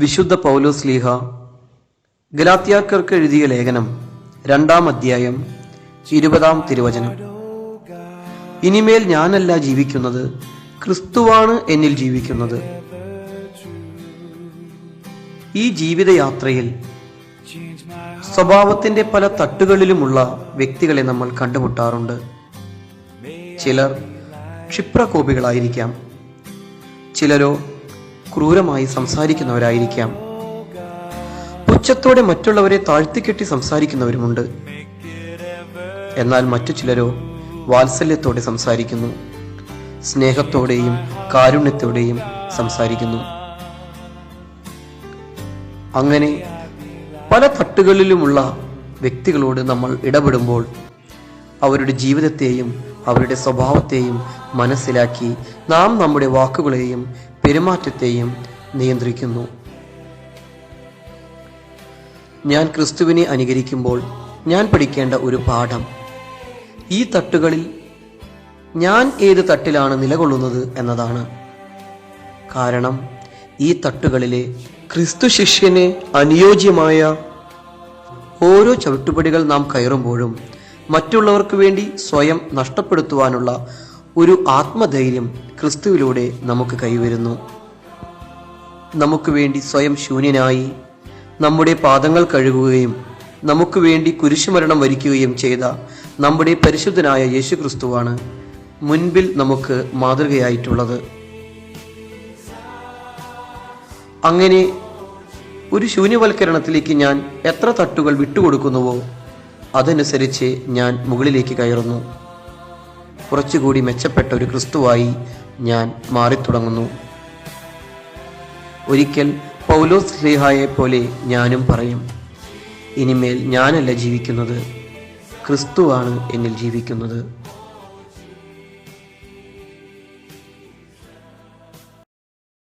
വിശുദ്ധ പൗലോസ് ശ്ലീഹ ഗലാത്യർക്ക് എഴുതിയ ലേഖനം 2-ാം അധ്യായം 20-ാം തിരുവചനം. ഇനിമേൽ ഞാനല്ല ജീവിക്കുന്നത്, ക്രിസ്തുവാണ് എന്നിൽ ജീവിക്കുന്നത്. ഈ ജീവിതയാത്രയിൽ സ്വഭാവത്തിന്റെ പല തട്ടുകളിലുമുള്ള വ്യക്തികളെ നമ്മൾ കണ്ടുമുട്ടാറുണ്ട്. ചിലർ ക്ഷിപ്രകോപികളായിരിക്കാം, ചിലരോ ക്രൂരമായി സംസാരിക്കുന്നവരായിരിക്കാം. പുച്ഛത്തോടെ മറ്റുള്ളവരെ താഴ്ത്തിക്കെട്ടി സംസാരിക്കുന്നവരുമുണ്ട്. എന്നാൽ മറ്റു ചിലരോ വാത്സല്യത്തോടെ സംസാരിക്കുന്നു, സ്നേഹത്തോടെയും കാരുണ്യത്തോടെയും സംസാരിക്കുന്നു. അങ്ങനെ പല തട്ടുകളിലുമുള്ള വ്യക്തികളോട് നമ്മൾ ഇടപെടുമ്പോൾ അവരുടെ ജീവിതത്തെയും അവരുടെ സ്വഭാവത്തെയും മനസ്സിലാക്കി നാം നമ്മുടെ വാക്കുകളെയും പെരുമാറ്റത്തെയും നിയന്ത്രിക്കുന്നു. ഞാൻ ക്രിസ്തുവിനെ അനുകരിക്കുമ്പോൾ ഞാൻ പഠിക്കേണ്ട ഒരു പാഠം, ഈ തട്ടുകളിൽ ഞാൻ ഏത് തട്ടിലാണ് നിലകൊള്ളുന്നത് എന്നതാണ്. കാരണം ഈ തട്ടുകളിലെ ക്രിസ്തു ശിഷ്യന് അനുയോജ്യമായ ഓരോ ചവിട്ടുപടികൾ നാം കയറുമ്പോഴും മറ്റുള്ളവർക്ക് വേണ്ടി സ്വയം നഷ്ടപ്പെടുത്തുവാനുള്ള ഒരു ആത്മധൈര്യം ക്രിസ്തുവിലൂടെ നമുക്ക് കൈവരുന്നു. നമുക്ക് വേണ്ടി സ്വയം ശൂന്യനായി നമ്മുടെ പാദങ്ങൾ കഴുകുകയും നമുക്ക് വേണ്ടി കുരിശുമരണം വരിക്കുകയും ചെയ്ത നമ്മുടെ പരിശുദ്ധനായ യേശു ക്രിസ്തുവാണ് മുൻപിൽ നമുക്ക് മാതൃകയായിട്ടുള്ളത്. അങ്ങനെ ഒരു ശൂന്യവൽക്കരണത്തിലേക്ക് ഞാൻ എത്ര തട്ടുകൾ വിട്ടുകൊടുക്കുന്നുവോ അതനുസരിച്ച് ഞാൻ മുകളിലേക്ക് കയറുന്നു. കുറച്ചുകൂടി മെച്ചപ്പെട്ട ഒരു ക്രിസ്തുവായി ഞാൻ മാറിത്തുടങ്ങുന്നു. ഒരിക്കൽ പൗലോസ് ശ്ലീഹായെ പോലെ ഞാനും പറയും, ഇനിമേൽ ഞാനല്ല ജീവിക്കുന്നത്, ക്രിസ്തുവാണ് എന്നിൽ ജീവിക്കുന്നത്.